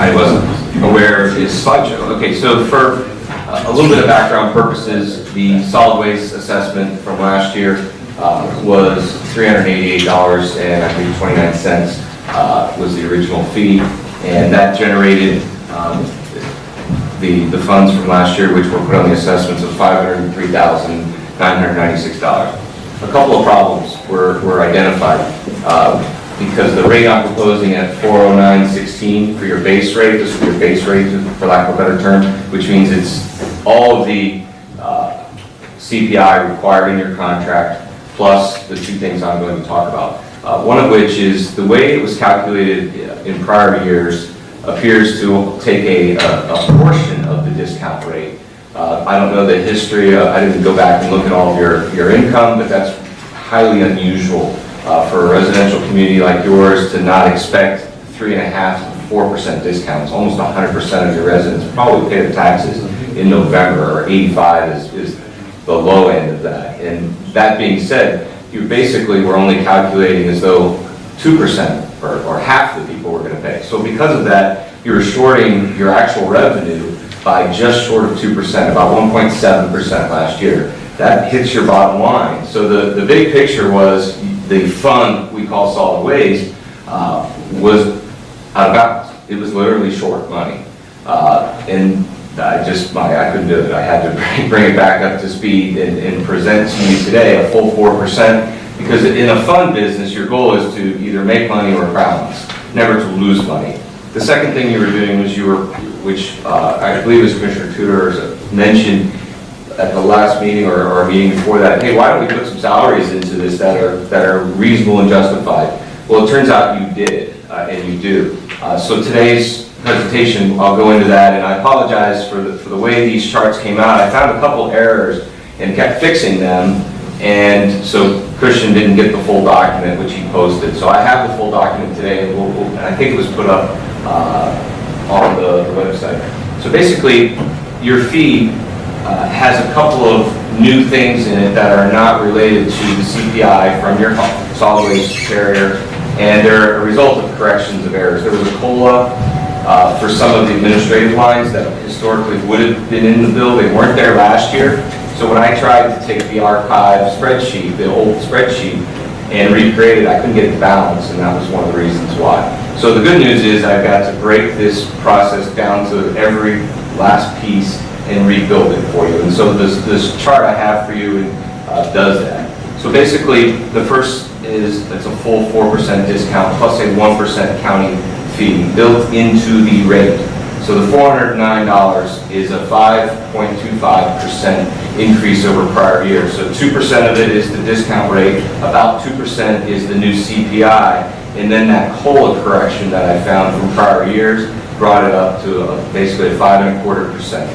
I wasn't aware of his slideshow. Okay, so for a little bit of background purposes, the solid waste assessment from last year was $388.29 was the original fee, and that generated the funds from last year, which were put on the assessments of $503,996. A couple of problems were identified because the rate I'm proposing at $409.16 for your base rate, this is your base rate, for lack of a better term, which means it's all of the CPI required in your contract, plus the two things I'm going to talk about. One of which is the way it was calculated in prior years appears to take a portion of the discount rate. I don't know the history, I didn't go back and look at all of your income, but that's highly unusual for a residential community like yours to not expect 3.5% to 4% discounts. Almost 100% of your residents probably pay their taxes in November, or 85 is the low end of that. And that being said, you basically were only calculating as though 2% or half the people were going to pay. So because of that, you were shorting your actual revenue by just short of 2%, about 1.7% last year. That hits your bottom line. So the big picture was the fund we call solid waste was out of bounds. It was literally short money. And I couldn't do it. I had to bring it back up to speed and present to you today a full 4%, because in a fund business, your goal is to either make money or balance, never to lose money. The second thing you were doing was which I believe as Commissioner Tudor mentioned at the last meeting or a meeting before that, hey, why don't we put some salaries into this that are reasonable and justified? Well, it turns out you did, and you do. So today's presentation, I'll go into that, and I apologize for the way these charts came out. I found a couple errors and kept fixing them, and so Christian didn't get the full document, which he posted. So I have the full document today, and I think it was put up on the website. So basically, your fee has a couple of new things in it that are not related to the CPI from your solid waste carrier, and they're a result of corrections of errors. There was a COLA for some of the administrative lines that historically would have been in the bill. They weren't there last year. So when I tried to take the archive spreadsheet, the old spreadsheet, and recreate it, I couldn't get it balanced, and that was one of the reasons why. So the good news is I've got to break this process down to every last piece and rebuild it for you. And so this chart I have for you does that. So basically, the first is it's a full 4% discount plus a 1% county fee built into the rate. So the $409 is a 5.25% increase over prior year. So 2% of it is the discount rate, about 2% is the new CPI, and then that COLA correction that I found from prior years brought it up to basically a 5.25%.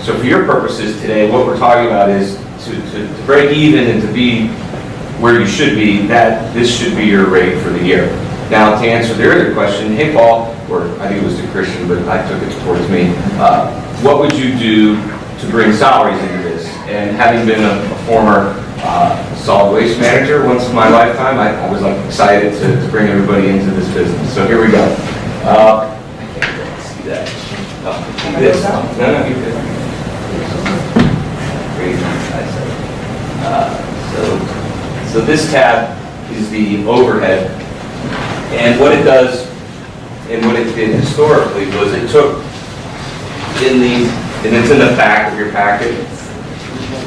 So for your purposes today, what we're talking about is to break even and to be where you should be, that this should be your rate for the year. Now, to answer the earlier question, hey Paul, or I think it was to Christian, but I took it towards me, what would you do to bring salaries into this? And having been a former solid waste manager once in my lifetime, I was like excited to bring everybody into this business. So here we go. I can't see that. This. No, you could. So this tab is the overhead, and what it does, and what it did historically was it took and it's in the back of your packet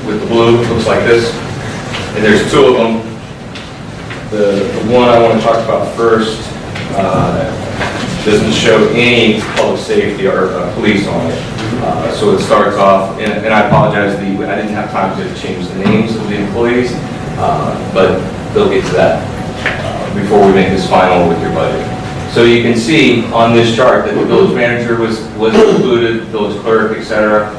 with the blue, it looks like this, and there's two of them. The one I want to talk about first doesn't show any public safety or police on it. So it starts off, and I apologize, I didn't have time to change the names of the employees, but they'll get to that before we make this final with your budget. So you can see on this chart that the village manager was included, village clerk, etc.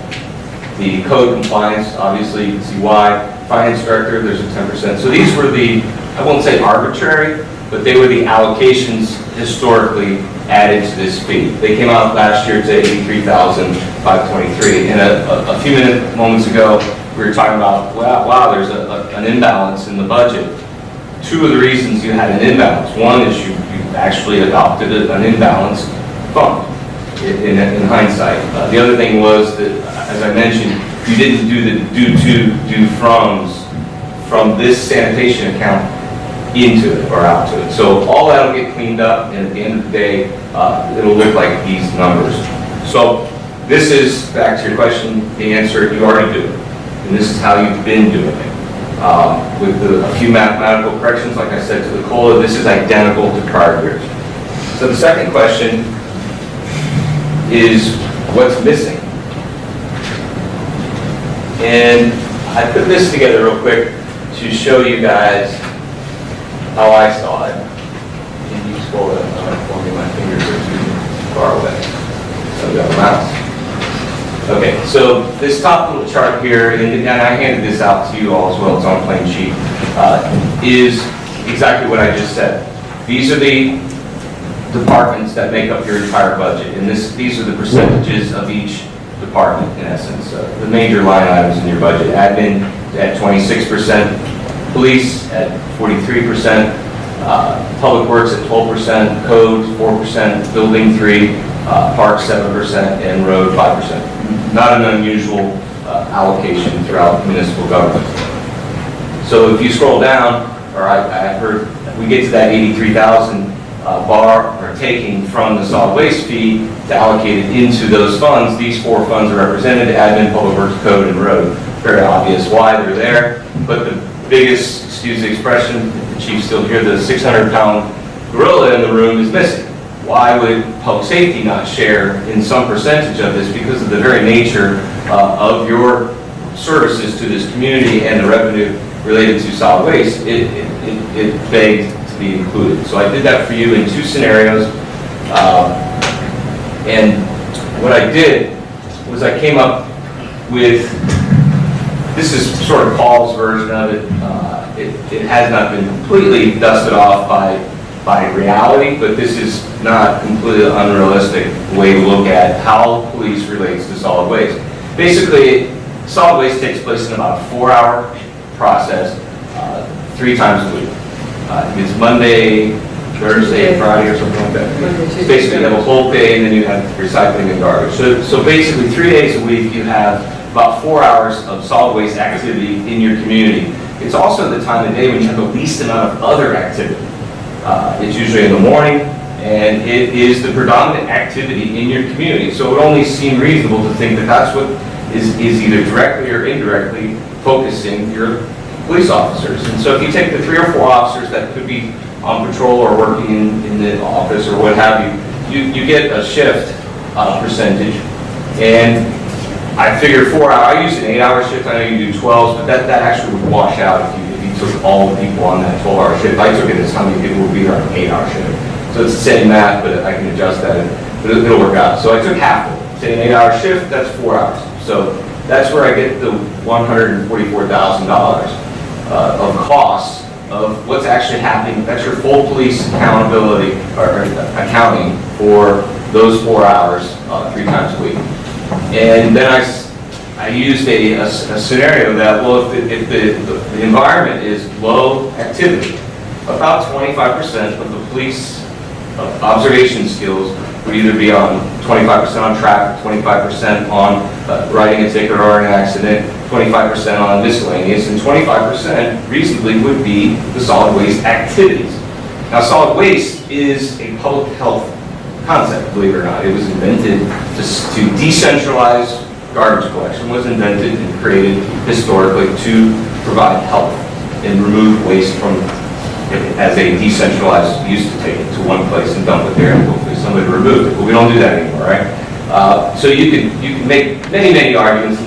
The code compliance, obviously you can see why. Finance director, there's a 10%. So these were the, I won't say arbitrary, but they were the allocations historically added to this fee. They came out last year to $83,523. And a few moments ago, we were talking about, wow, there's an imbalance in the budget. Two of the reasons you had an imbalance. One is you actually adopted an imbalanced fund. in hindsight. The other thing was that, as I mentioned, you didn't do the due to, due from this sanitation account into it or out to it. So all that'll get cleaned up, and at the end of the day, it'll look like these numbers. So this is, back to your question, the answer, you already do it. And this is how you've been doing it. With a few mathematical corrections, like I said to the COLA, this is identical to prior years. So the second question is, what's missing? And I put this together real quick to show you guys how I saw it. Can you scroll that for me? My fingers are too far away. So I've got a mouse. Okay, so this top little chart here, and I handed this out to you all as well, it's on a plain sheet, is exactly what I just said. These are the departments that make up your entire budget, and these are the percentages of each department, in essence. The major line items in your budget: admin at 26%, police at 43%, public works at 12%, code 4%, building 3%, parks 7%, and road 5%. Not an unusual allocation throughout municipal government. So if you scroll down, or I heard, we get to that 83,000 bar or taking from the solid waste fee to allocate it into those funds. These four funds are represented: admin, public works, code, and road. Very obvious why they're there. But the biggest, excuse the expression, if the chief's still here, the 600-pound gorilla in the room is missing. Why would public safety not share in some percentage of this? Because of the very nature of your services to this community and the revenue related to solid waste, it begged to be included. So I did that for you in two scenarios. And what I did was I came up with, this is sort of Paul's version of it. It has not been completely dusted off by reality, but this is not completely unrealistic way to look at how police relates to solid waste. Basically, solid waste takes place in about a 4-hour process, 3 times a week. It's Monday, Thursday, Friday, or something like that. So basically, you have a whole day, and then you have recycling and garbage. So basically, 3 days a week, you have about 4 hours of solid waste activity in your community. It's also the time of day when you have the least amount of other activity. It's usually in the morning, and it is the predominant activity in your community. So it would only seem reasonable to think that that's what is either directly or indirectly focusing your police officers. And so if you take the 3 or 4 officers that could be on patrol or working in the office or what have you get a shift percentage. And I figure 4 hours, I use an 8-hour shift, I know you do 12s, but that actually would wash out if you took all the people on that 12-hour shift. I took it as how many people would be on an 8-hour shift. So it's the same math, but I can adjust that, but it'll work out. So I took half of it. Say an 8-hour shift, that's 4 hours. So that's where I get the $144,000 of costs of what's actually happening. That's your full police accountability or accounting for those 4 hours 3 times a week. And then I used a scenario that, well, if the environment is low activity, about 25% of the police observation skills would either be on 25% on traffic, 25% on writing a ticket or an accident, 25% on miscellaneous, and 25% reasonably would be the solid waste activities. Now, solid waste is a public health concept, believe it or not. It was invented to decentralize garbage collection, was invented and created historically to provide health and remove waste from it as a decentralized, used to take it to one place and dump it there and hopefully somebody removed it, but we don't do that anymore, right? So you can make many arguments.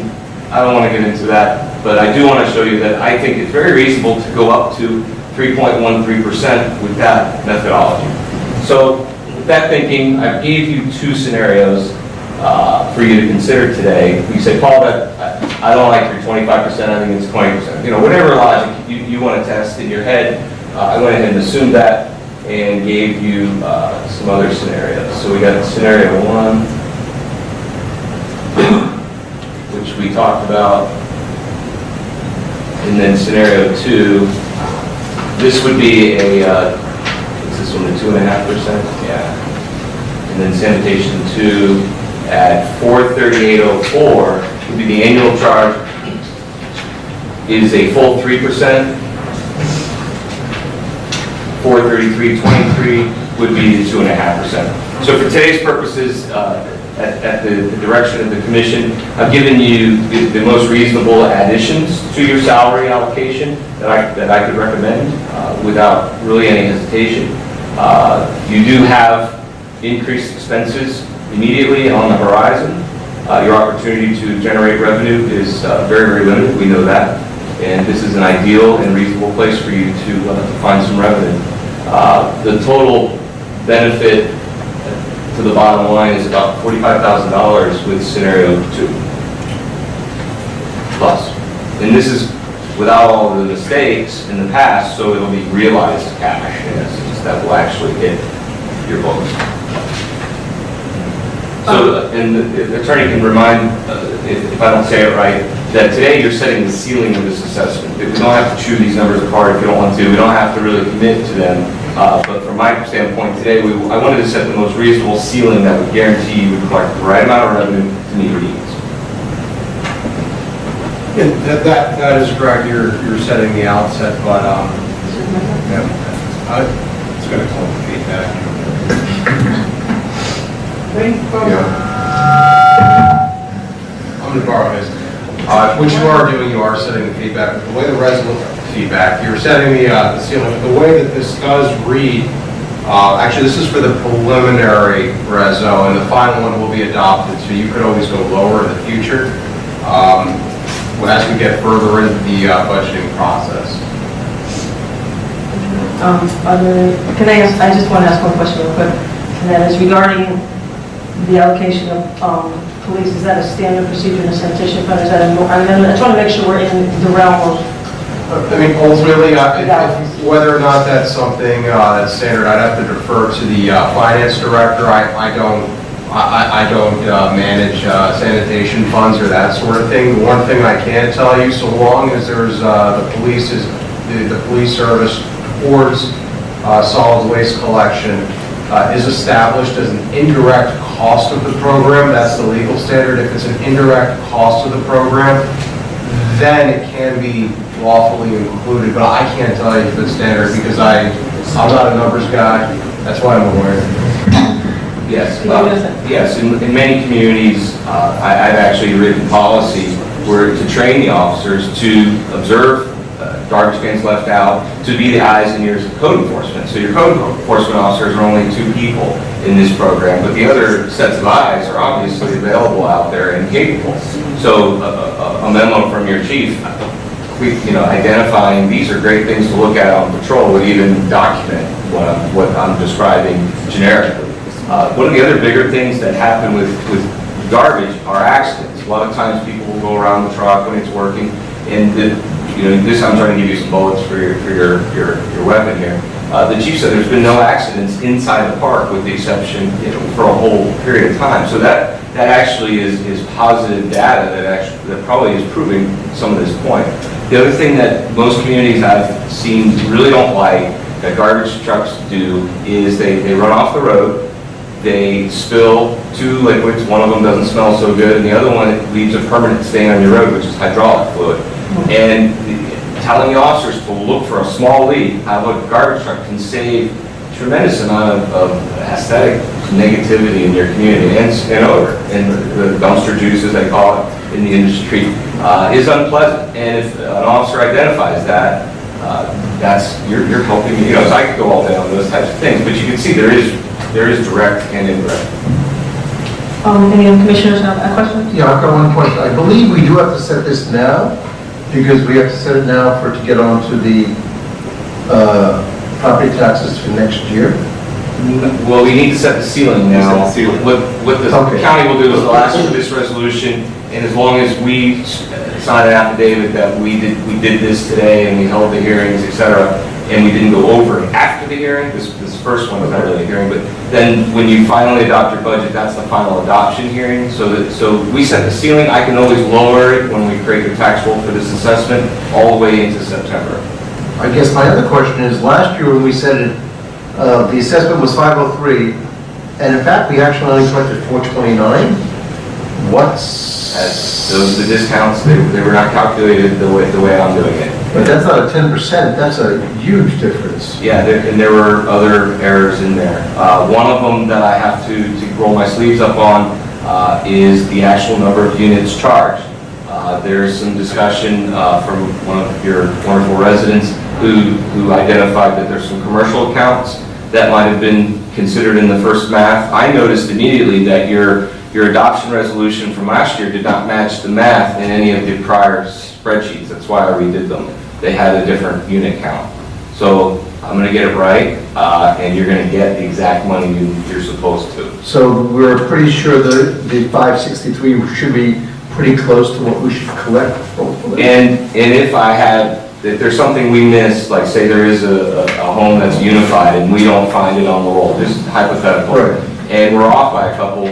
I don't want to get into that, but I do want to show you that I think it's very reasonable to go up to 3.13% with that methodology. So with that thinking, I gave you 2 scenarios for you to consider today. You say, Paul, I don't like your 25%, I think it's 20%. You know, whatever logic you want to test in your head, I went ahead and assumed that and gave you some other scenarios. So we got scenario 1, which we talked about, and then scenario 2. This would be a, what's this one, a 2.5%? Yeah. and then sanitation 2 at $438.04 would be the annual charge. Is a full 3%. 433.23 would be the 2.5%. So for today's purposes, at the direction of the commission, I've given you the most reasonable additions to your salary allocation that I could recommend without really any hesitation. You do have increased expenses immediately on the horizon. Your opportunity to generate revenue is very, very limited. We know that. And this is an ideal and reasonable place for you to find some revenue. The total benefit to the bottom line is about $45,000 with scenario 2 plus. And this is without all of the mistakes in the past, so it'll be realized cash in essence that will actually hit your books. So, and the attorney can remind, if I don't say it right, that today you're setting the ceiling of this assessment. We don't have to chew these numbers apart if you don't want to. We don't have to really commit to them. But from my standpoint today, I wanted to set the most reasonable ceiling that would guarantee you would collect the right amount of revenue to meet your needs. Yeah, that is correct. You're setting the outset, but yeah, it's going to call the feedback. I'm going to borrow his. What you are doing, you are setting the feedback. The way the feedback, you're setting the ceiling. The way that this does read, actually this is for the preliminary reso, and the final one will be adopted, so you could always go lower in the future as we get further into the budgeting process. Can I ask, I just want to ask one question real quick, and that is regarding the allocation of police. Is that a standard procedure in the sanitation fund? Is that I just want to make sure we're in the realm of. I mean, ultimately, whether or not that's something that's standard, I'd have to defer to the finance director. I don't manage sanitation funds or that sort of thing. The one thing I can tell you, so long as there's the police service towards solid waste collection is established as an indirect cost of the program. That's the legal standard. If it's an indirect cost of the program, then it can be lawfully included. But I can't tell you if it's standard because I'm not a numbers guy. That's why I'm aware. Yes. Yes. In many communities, I've actually written policy where to train the officers to observe garbage cans left out, to be the eyes and ears of code enforcement. So your code enforcement officers are only 2 people in this program, but the other sets of eyes are obviously available out there and capable. So a memo from your chief, identifying these are great things to look at on patrol would even document what I'm describing generically. One of the other bigger things that happen with garbage are accidents. A lot of times people will go around the truck when it's working, and this I'm trying to give you some bullets for your weapon here. The chief said there's been no accidents inside the park with the exception, for a whole period of time. So that actually is positive data that probably is proving some of this point. The other thing that most communities I've seen really don't like that garbage trucks do is they run off the road, they spill 2 liquids, one of them doesn't smell so good, and the other one leaves a permanent stain on your road, which is hydraulic fluid. And telling the officers to look for a small leak out of a garbage truck can save a tremendous amount of aesthetic negativity in your community and odor. And the dumpster juice, as they call it in the industry, is unpleasant. And if an officer identifies that, you're helping. So I could go all day on those types of things, but you can see there is direct and indirect. Any other commissioners have a question? Yeah, I've got one question. I believe we do have to set this now, because we have to set it now to get on to the property taxes for next year. Well, we need to set the ceiling now. What the county will do is they'll ask for this resolution, and as long as we sign an affidavit that we did this today and we held the hearings, etc., and we didn't go over after the hearing, this first one was not really a hearing, but then when you finally adopt your budget, that's the final adoption hearing. So we set the ceiling. I can always lower it when we create the tax roll for this assessment all the way into September. I guess my other question is, last year when we said it, the assessment was 503, And in fact, we actually only collected 429. What's? Those are the discounts, they were not calculated the way I'm doing it. But that's not a 10%, that's a huge difference. Yeah, and there were other errors in there. One of them that I have to roll my sleeves up on is the actual number of units charged. There's some discussion from one of your wonderful residents who identified that there's some commercial accounts that might have been considered in the first math. I noticed immediately that your adoption resolution from last year did not match the math in any of the prior spreadsheets. That's why I redid them. They had a different unit count. So I'm going to get it right, and you're going to get the exact money you're supposed to. So we're pretty sure the 563 should be pretty close to what we should collect, hopefully. And if there's something we miss, like say there is a home that's unified and we don't find it on the roll, just hypothetical, Right. and we're off by a couple,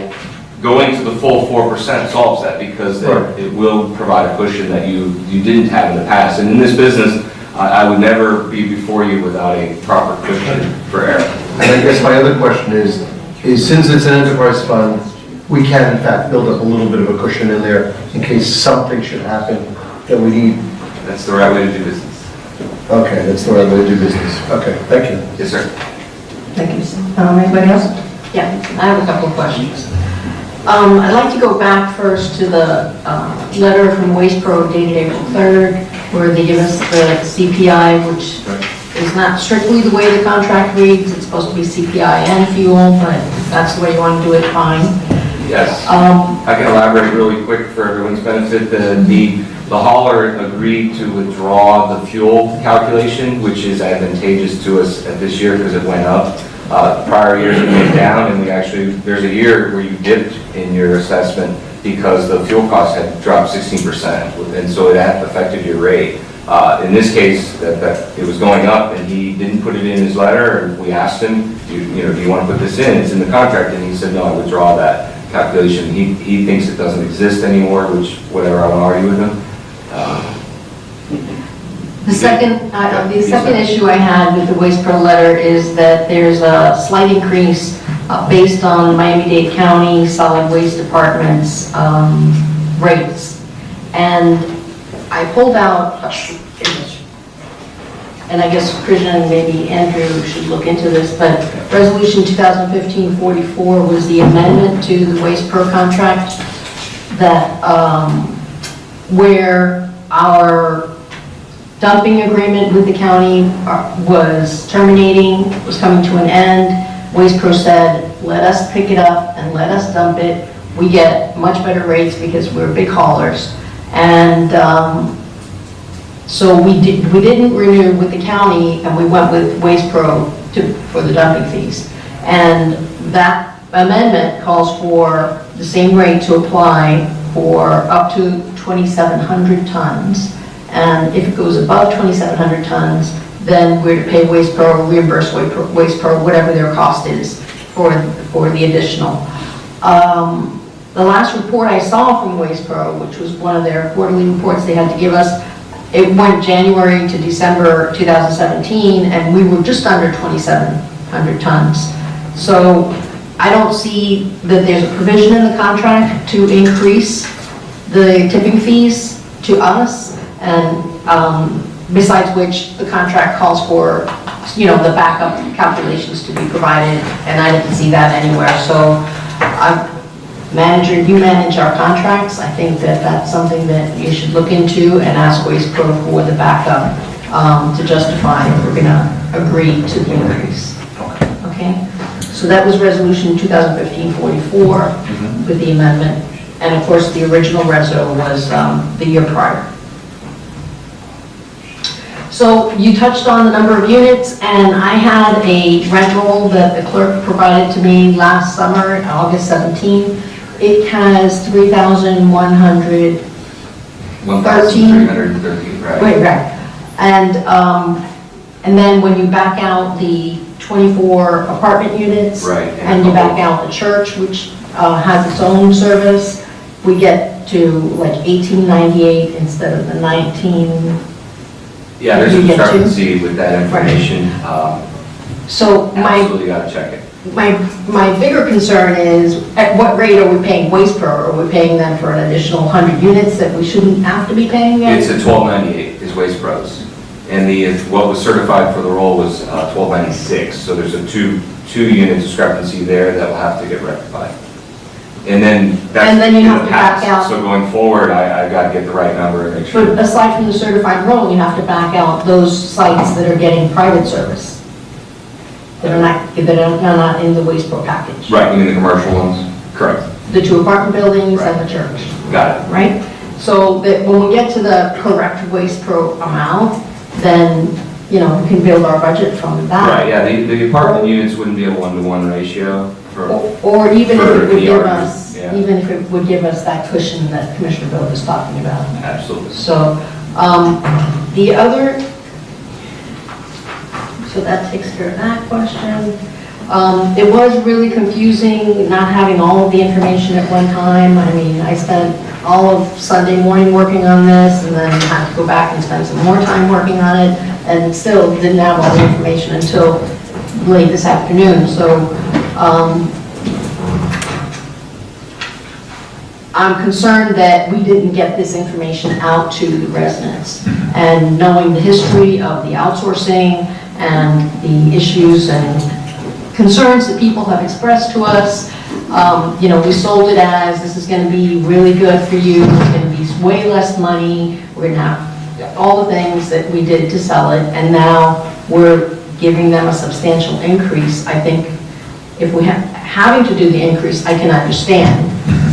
going to the full 4% solves that, because Right. it will provide a cushion that you didn't have in the past. And in this business, I would never be before you without a proper cushion for error. And I guess my other question is since it's an enterprise fund, we can in fact build up a little bit of a cushion in there in case something should happen that we need. That's the right way to do business. Okay, that's the right way to do business. Okay, thank you. Yes, sir. Thank you. Anybody else? Yeah, I have a couple of questions. I'd like to go back first to the letter from Waste Pro dated April 3rd, where they give us the CPI, which is not strictly the way the contract reads. It's supposed to be CPI and fuel, but if that's the way you want to do it, fine. Yes. I can elaborate really quick for everyone's benefit. The hauler agreed to withdraw the fuel calculation, which is advantageous to us at this year because it went up. Prior years it went down, and there's a year where you dipped in your assessment because the fuel costs had dropped 16%, and so it had affected your rate. In this case, that it was going up, and he didn't put it in his letter, and we asked him, do you want to put this in? It's in the contract, and he said, no, I withdraw that calculation. He thinks it doesn't exist anymore, which, whatever, I won't argue with him. The second issue I had with the Waste Pro letter is that there's a slight increase based on Miami-Dade County Solid Waste Department's rates. And I pulled out, and I guess Christian and maybe Andrew should look into this, but Resolution 2015-44 was the amendment to the Waste Pro contract that where our dumping agreement with the county was terminating, was coming to an end. Waste Pro said, let us pick it up and let us dump it. We get much better rates because we're big haulers. And so we didn't renew with the county, and we went with Waste Pro for the dumping fees. And that amendment calls for the same rate to apply for up to 2,700 tons. And if it goes above 2,700 tons, then we're to pay Waste Pro, reimburse Waste Pro, whatever their cost is for the additional. The last report I saw from Waste Pro, which was one of their quarterly reports they had to give us, it went January to December 2017, and we were just under 2,700 tons. So I don't see that there's a provision in the contract to increase the tipping fees to us, and besides which the contract calls for, the backup calculations to be provided, and I didn't see that anywhere. So manager, you manage our contracts. I think that that's something that you should look into and ask Waste Pro for the backup to justify if we're going to agree to the increase. Okay? So that was Resolution 2015-44 with the amendment. And of course, the original reso was the year prior. So you touched on the number of units, and I had a rent roll that the clerk provided to me last summer, August 17. It has 3,113. 1,313, right? Right. And then when you back out the 24 apartment units, Right. and you back out the church, which has its own service, we get to like 1898 instead of the 19. Yeah, there's a You get two? discrepancy with that information. So my Absolutely got to check it. my bigger concern is, at what rate are we paying Waste Pro? Are we paying them for an additional 100 units that we shouldn't have to be paying them? It's at $12.98 is Waste Pros. And what was certified for the roll was $12.96. So there's a two unit discrepancy there that will have to get rectified. And then that's And then you in have the to back past. out. So going forward, I've got to get the right number and make sure. But aside from the certified roll, you have to back out those sites that are getting private service, that are not in the Waste Pro package. Right, you mean the commercial ones? Correct. The 2 apartment buildings and the church, Got it. right? So that when we get to the correct Waste Pro amount, then, we can build our budget from that. Right, yeah, the apartment units wouldn't be a 1-to-1 ratio for, Or even if For it would the give argument, us, yeah. even if it would give us that cushion that Commissioner Bill was talking about. absolutely. So, the other, so that takes care of that question. It was really confusing not having all of the information at one time. I mean, I spent all of Sunday morning working on this and then had to go back and spend some more time working on it and still didn't have all the information until late this afternoon. So, I'm concerned that we didn't get this information out to the residents. And knowing the history of the outsourcing and the issues and concerns that people have expressed to us, we sold it as, this is going to be really good for you, it's going to be way less money, we're going to have all the things that we did to sell it, and now we're giving them a substantial increase. I think if we having to do the increase, I can understand,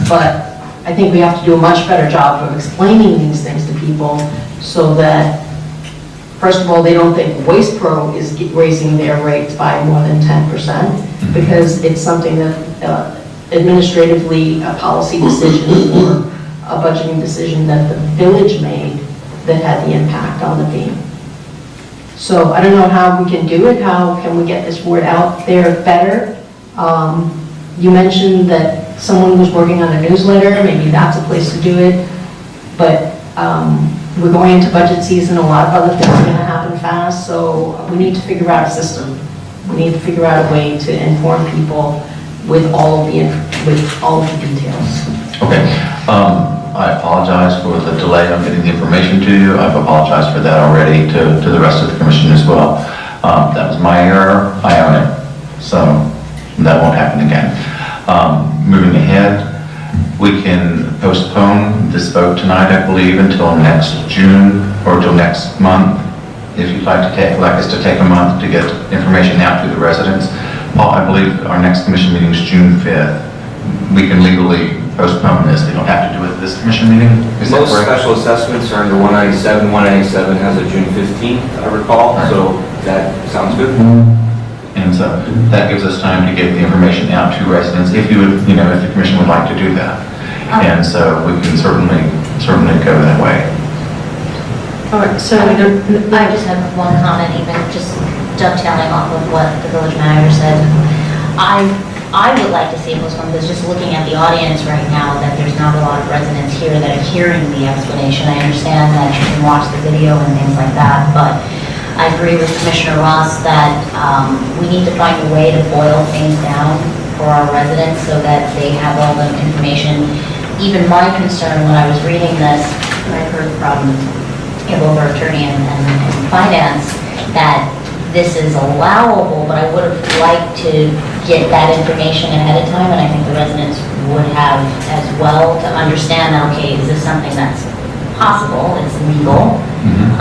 but I think we have to do a much better job of explaining these things to people so that, first of all, they don't think Waste Pro is raising their rates by more than 10%, because it's something that administratively a policy decision or a budgeting decision that the village made that had the impact on the fee. So I don't know how we can do it, how can we get this word out there better? You mentioned that someone was working on a newsletter, maybe that's a place to do it, but we're going into budget season, a lot of other things are going to happen fast, so we need to figure out a system. We need to figure out a way to inform people with all of the details. Okay. I apologize for the delay on getting the information to you. I've apologized for that already to the rest of the commission as well. That was my error. I own it. So that won't happen again. Moving ahead, we can postpone this vote tonight, I believe, until next June or until next month. If you'd like us to take a month to get information out to the residents. Paul, I believe our next commission meeting is June 5th. We can legally postpone this. We don't have to do it at this commission meeting. Is that Most correct? special assessments are under 197. 197 has a June 15th, I recall, so that sounds good. And so that gives us time to get the information out to residents if you would, if the commission would like to do that. And so we can certainly go that way. All right, so I just have one comment, even just dovetailing off of what the village manager said. I would like to see it postponed, because just looking at the audience right now, that there's not a lot of residents here that are hearing the explanation. I understand that you can watch the video and things like that, but I agree with Commissioner Ross that we need to find a way to boil things down for our residents so that they have all the information. Even my concern when I was reading this, I heard from over attorney and finance, that this is allowable, but I would have liked to get that information ahead of time, and I think the residents would have as well, to understand that, okay, is this something that's possible, it's legal,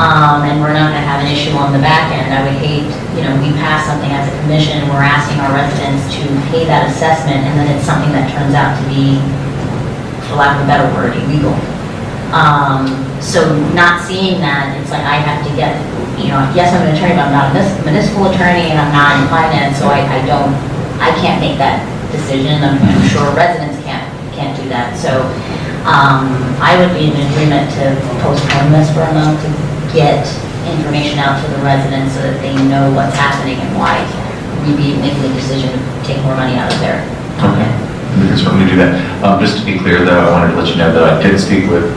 and we're not going to have an issue on the back end. I would hate, we pass something as a commission, we're asking our residents to pay that assessment, and then it's something that turns out to be, for lack of a better word, illegal. So not seeing that, it's like I have to get, yes, I'm an attorney, but I'm not a municipal attorney, and I'm not in finance, so I can't make that decision. I'm sure residents can't do that. So I would be in agreement to postpone this for a month to get information out to the residents so that they know what's happening and why we'd be making the decision to take more money out of there. Okay. We can certainly do that. Just to be clear, though, I wanted to let you know that I did speak with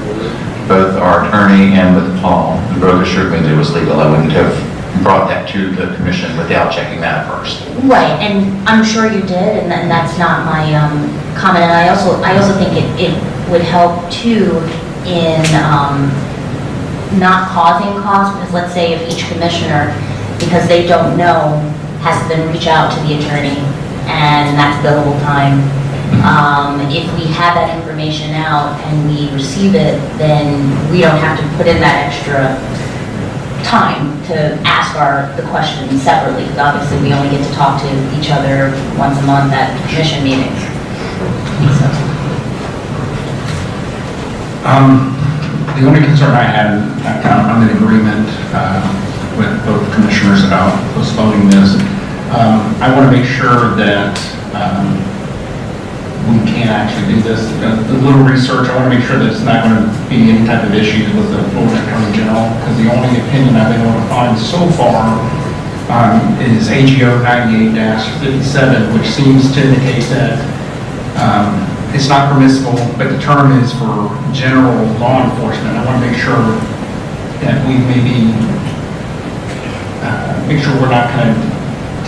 both our attorney and with Paul, who both assured me that it was legal. I wouldn't have brought that to the commission without checking that first. Right, and I'm sure you did, and that's not my comment. And I also think it would help too in not causing costs, because let's say if each commissioner, because they don't know, has to then reach out to the attorney, and that's billable time. If we have that information out and we receive it, then we don't have to put in that extra time to ask the questions separately, because obviously we only get to talk to each other once a month at commission meetings. So. The only concern I had, I'm in agreement with both commissioners about postponing this. I want to make sure that we can actually do this. The little research, I want to make sure that it's not going to be any type of issues with the Florida Attorney General, because the only opinion I've been able to find so far is AGO 98-57, which seems to indicate that it's not permissible, but the term is for general law enforcement. I want to make sure that we maybe make sure we're not kind of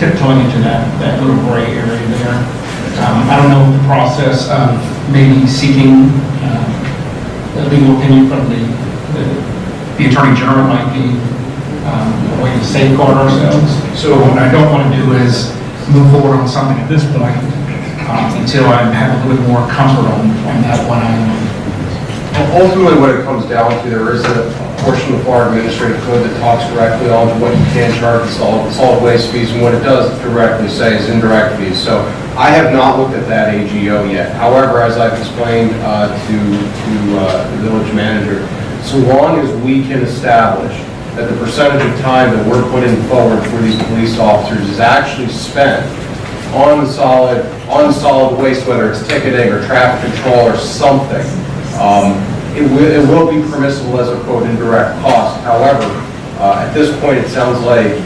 tiptoeing into that little gray area there. I don't know the process of maybe seeking a legal opinion from the Attorney General might be a way to safeguard ourselves. So what I don't want to do is move forward on something at this point until I have a little bit more comfort on that one item. Ultimately, what it comes down to, there is a portion of the Florida Administrative Code that talks directly on to what you can charge solid waste fees, and what it does directly say is indirect fees. So I have not looked at that AGO yet. However, as I've explained to the village manager, so long as we can establish that the percentage of time that we're putting forward for these police officers is actually spent on solid waste, whether it's ticketing or traffic control or something, it will be permissible as a quote indirect cost. However, at this point, it sounds like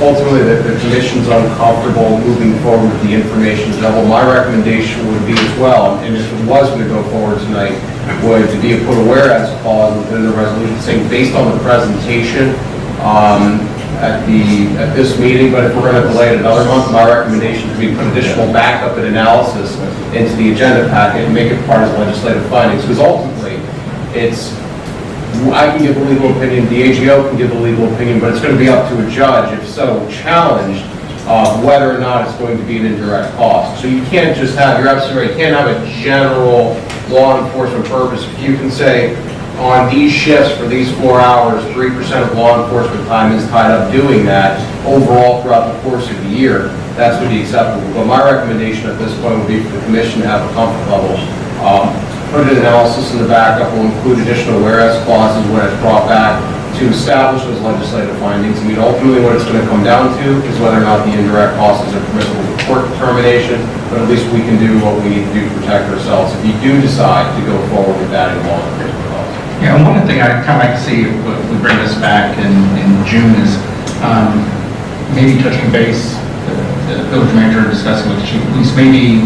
ultimately the commission's uncomfortable moving forward with the information level. My recommendation would be as well, and if it was going to go forward tonight, would to be a put a whereas clause within the resolution saying based on the presentation at this meeting, but if we're going to delay it another month, my recommendation would be put additional backup and analysis into the agenda packet and make it part of the legislative findings, because ultimately I can give a legal opinion, the AGO can give a legal opinion, but it's going to be up to a judge, if so challenged, whether or not it's going to be an indirect cost. So you can't just have, you're absolutely right, you can't have a general law enforcement purpose. If you can say, on these shifts for these 4 hours, 3% of law enforcement time is tied up doing that overall throughout the course of the year, that's would be acceptable. But my recommendation at this point would be for the commission to have a comfort level. Put an analysis in the backup, will include additional whereas clauses when it's brought back to establish those legislative findings. I mean, ultimately what it's going to come down to is whether or not the indirect costs are permissible for court determination, but at least we can do what we need to do to protect ourselves if you do decide to go forward with that in law enforcement. Yeah, and one thing I'd kind of like to see if we bring this back in June is maybe touching base, the village manager discussing with the chief of police, maybe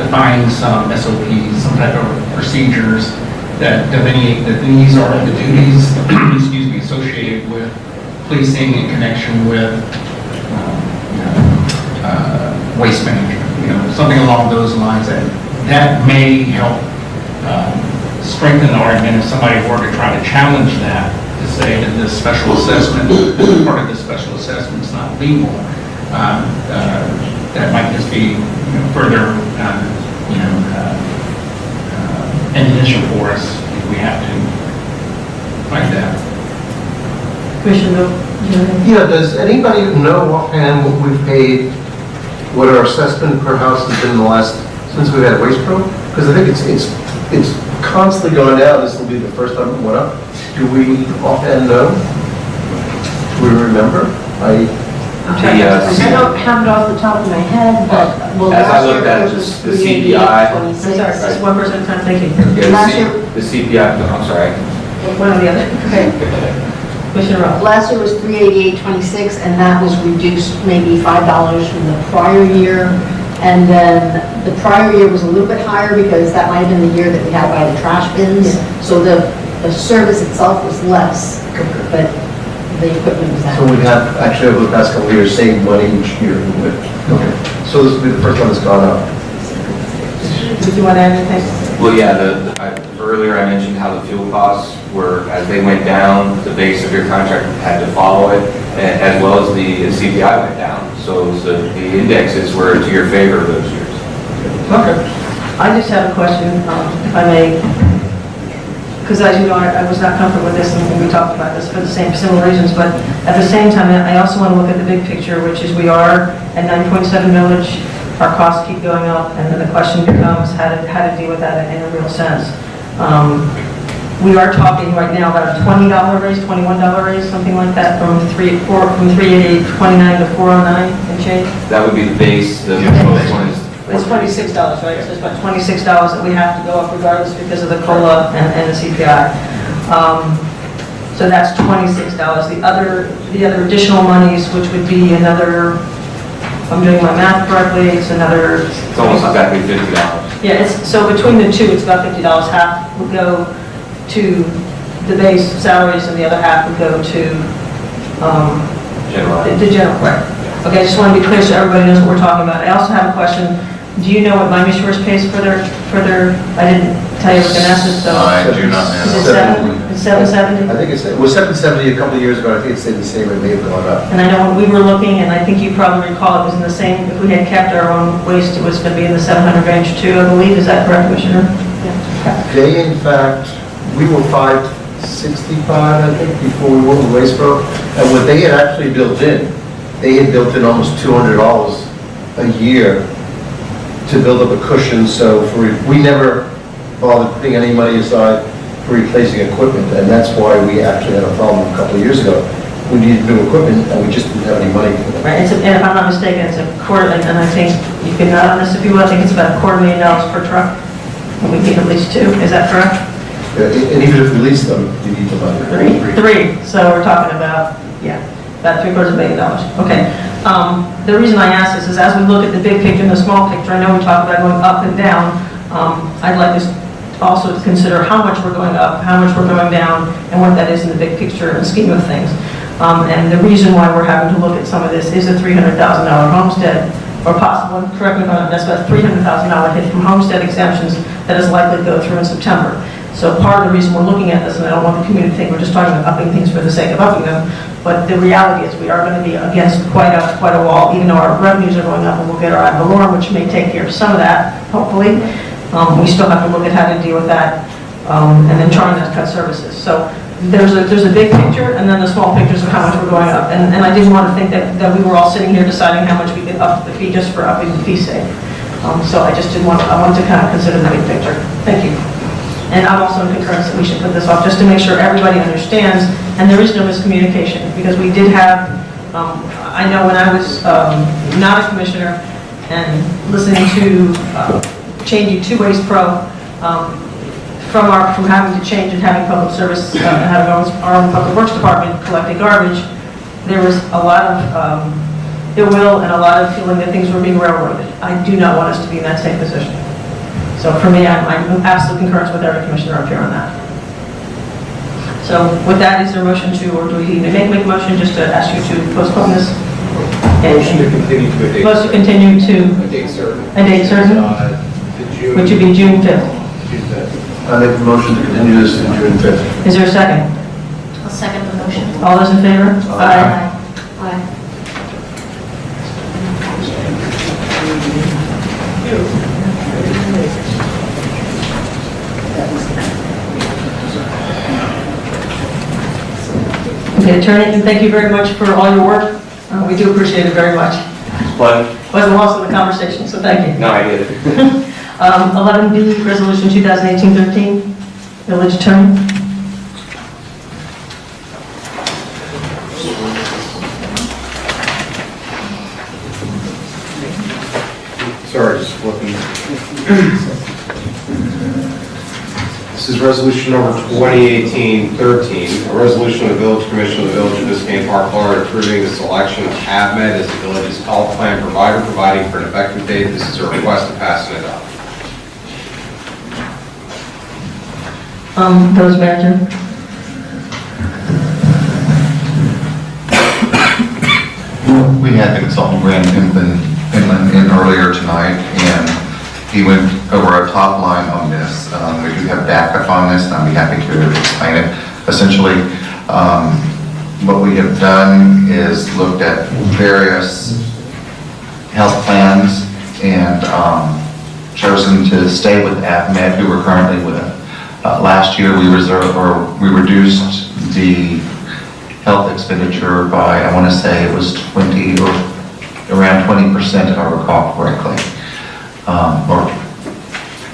define some SOPs, some type of procedures that delineate that these are the duties, excuse me, associated with policing in connection with waste management, something along those lines that may help strengthen the argument if somebody were to try to challenge that, to say that this special assessment, part of this special assessment is not legal. That might just be further ammunition for us if we have to fight that. Commissioner, Yeah, does anybody know offhand what we've paid, what our assessment per house has been in the last, since we've had Waste Pro? Because I think it's constantly going down. This will be the first time it went up. Do we offhand know? Do we remember? I don't have it off the top of my head, but well, As I last looked year at it was the CPI. I'm sorry, just one person at a time, thank you. Last year- The CPI, no, I'm sorry. One or the other, okay. Commissioner Ross. Last year was $388.26, and that was reduced maybe $5 from the prior year. And then the prior year was a little bit higher because that might have been the year that we had by the trash bins. So the service itself was less, but the equipment was So out. we have, actually over the past couple of years, saved money each year. Okay. So this will be the first one that's gone up. Did you want to add anything? Well, yeah, earlier I mentioned how the fuel costs were, as they went down, the base of your contract had to follow it, as well as the CPI went down. So the indexes were to your favor those years. Okay. I just have a question, if I may, because as you know, I was not comfortable with this, and we talked about this for the same similar reasons, but at the same time, I also want to look at the big picture, which is we are at 9.7 millage, our costs keep going up, and then the question becomes how to deal with that in a real sense. We are talking right now about a $20 raise, $21 raise, something like that, from 388.29 to 409 and change. That would be the base, the proposed one is. It's $26, right? So it's about $26 that we have to go up regardless because of the COLA and the CPI. So that's $26. The other additional monies, which would be another, if I'm doing my math correctly, it's another. It's almost exactly $50. Yeah, so between the two, it's about $50. Half would go to the base salaries and the other half would go to General. the general, right? Okay, I just want to be clear so everybody knows what we're talking about. I also have a question. Do you know what Miami Shores pays for their, I didn't tell you what Ganassus, so. I do not Is it know. It's 770? I think it was 770 a couple of years ago. I think it stayed the same. It may have gone up. And I know when we were looking, and I think you probably recall, it was in the same, if we had kept our own waste, it was going to be in the 700 range too, I believe. Is that correct, Commissioner? They, in fact, we were 565, I think, before we went with Waste Pro. And what they had actually built in, they had built in almost $200 a year to build up a cushion. So we never bothered putting any money aside for replacing equipment. And that's why we actually had a problem a couple of years ago. We needed new equipment and we just didn't have any money for it. Right, and if I'm not mistaken, it's a quarter, and I think you can nod on this if you will, I think it's about $250,000 per truck. And we need at least two, is that correct? And even if we lease them, you need the money. Three, so we're talking about, yeah, about $750,000. Okay. The reason I ask this is as we look at the big picture and the small picture, I know we talk about going up and down. I'd like us also to consider how much we're going up, how much we're going down, and what that is in the big picture and scheme of things. And the reason why we're having to look at some of this is a $300,000 homestead, or possible, correct me if I'm wrong, that's about a $300,000 hit from homestead exemptions that is likely to go through in September. So part of the reason we're looking at this, and I don't want the community to think we're just talking about upping things for the sake of upping them, but the reality is we are going to be against quite a wall, even though our revenues are going up and we'll get our ad valorem, which may take care of some of that, hopefully. We still have to look at how to deal with that, and then trying not to cut services. So there's a big picture, and then the small pictures of how much we're going up. And I didn't want to think that we were all sitting here deciding how much we could up the fee just for upping the fee sake. So I just I wanted to kind of consider the big picture. Thank you. And I'm also in concurrence that we should put this off just to make sure everybody understands, and there is no miscommunication, because we did have, I know when I was not a commissioner and listening to changing to Waste Pro, from having to change and having public service, and having our own public works department collecting garbage, there was a lot of ill will and a lot of feeling that things were being railroaded. I do not want us to be in that same position. So for me, I'm absolutely concurrent with every commissioner up here on that. So with that, is there a motion to, or do we need to make a motion just to ask you to postpone this? Motion to continue to a date. Motion to continue to A date certain. a date certain, To June. which would be June 5th. June 5th. I make a motion to continue this to June 5th. Is there a second? I'll second the motion. All those in favor? Aye. Okay, Attorney, thank you very much for all your work. We do appreciate it very much. But, Wasn't lost in the conversation, so thank you. no, I get it. 11B, Resolution 2018-13, Village Attorney. Sorry, just flipping. This is resolution number 2018-13, a resolution of the Village Commission of the Village of Biscayne Park, Florida, approving the selection of AvMed as the village's health plan provider, providing for an effective date. This is a request to pass and adopt. Village Manager. We had the consultant Grant Inland in earlier tonight, and he went over our top line on this. We do have backup on this, and I'd be happy to explain it. Essentially, what we have done is looked at various health plans and chosen to stay with AvMed, who we're currently with. Last year, we reduced the health expenditure by, I want to say it was 20 or around 20%, if I recall correctly.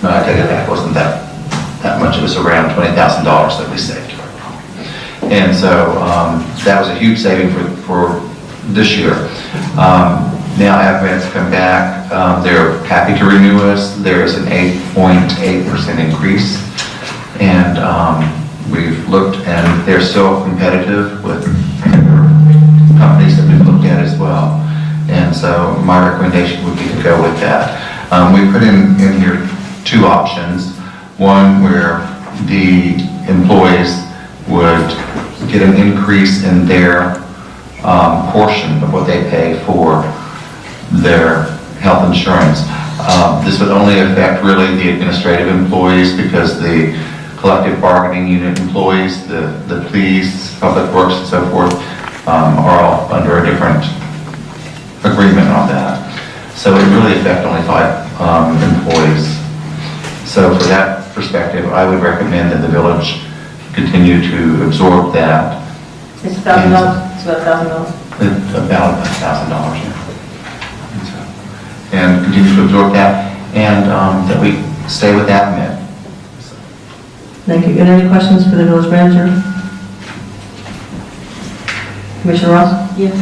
No, I take it back, it wasn't that much. It was around $20,000 that we saved. And so that was a huge saving for this year. Now AvMed's come back. They're happy to renew us. There is an 8.8% increase. And we've looked, and they're still competitive with companies that we've looked at as well. And so my recommendation would be to go with that. We put in here two options. One where the employees would get an increase in their portion of what they pay for their health insurance. This would only affect really the administrative employees, because the collective bargaining unit employees, the police, public works, and so forth, are all under a different agreement on that. So it would really affect only 5 employees. So for that perspective, I would recommend that the village continue to absorb that. It's $1,000, it's about $1,000. About $1,000, yeah. And continue to absorb that, and that we stay with AvMed. Thank you. Any questions for the village manager? Commissioner Ross? Yes.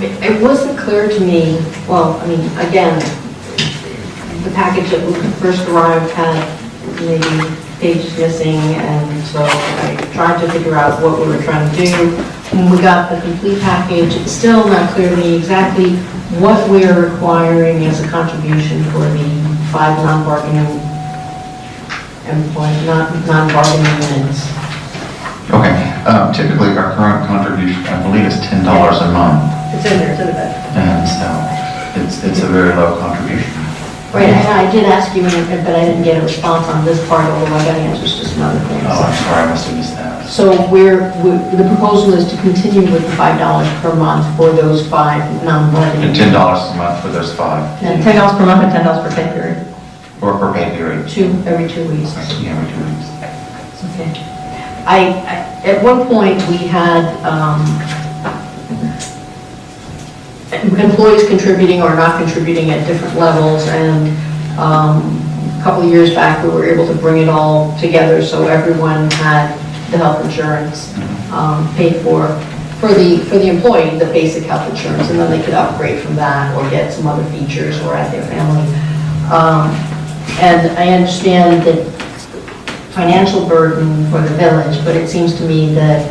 It wasn't clear to me, well, I mean, again, the package that we first arrived had maybe pages missing, and so I tried to figure out what we were trying to do. When we got the complete package, it's still not clear to me exactly what we're requiring as a contribution for the 5 non-bargaining employees, non-bargaining units. Okay, typically our current contribution, I believe, is $10 a month, It's in there, it's in the back. and so it's a very low contribution. Right, and I did ask you, but I didn't get a response on this part, although I got answers to some other things. Oh, I'm sorry, I must have missed that. So the proposal is to continue with the $5 per month for those 5 non-bargaining. And $10 a month for those 5, And $10 per month and $10 per pay period. or per pay period. Every 2 weeks. Yeah, every 2 weeks. Okay. At one point, we had employees contributing or not contributing at different levels, and a couple of years back, we were able to bring it all together so everyone had the health insurance paid for the employee, the basic health insurance, and then they could upgrade from that or get some other features or add their family. And I understand the financial burden for the village, but it seems to me that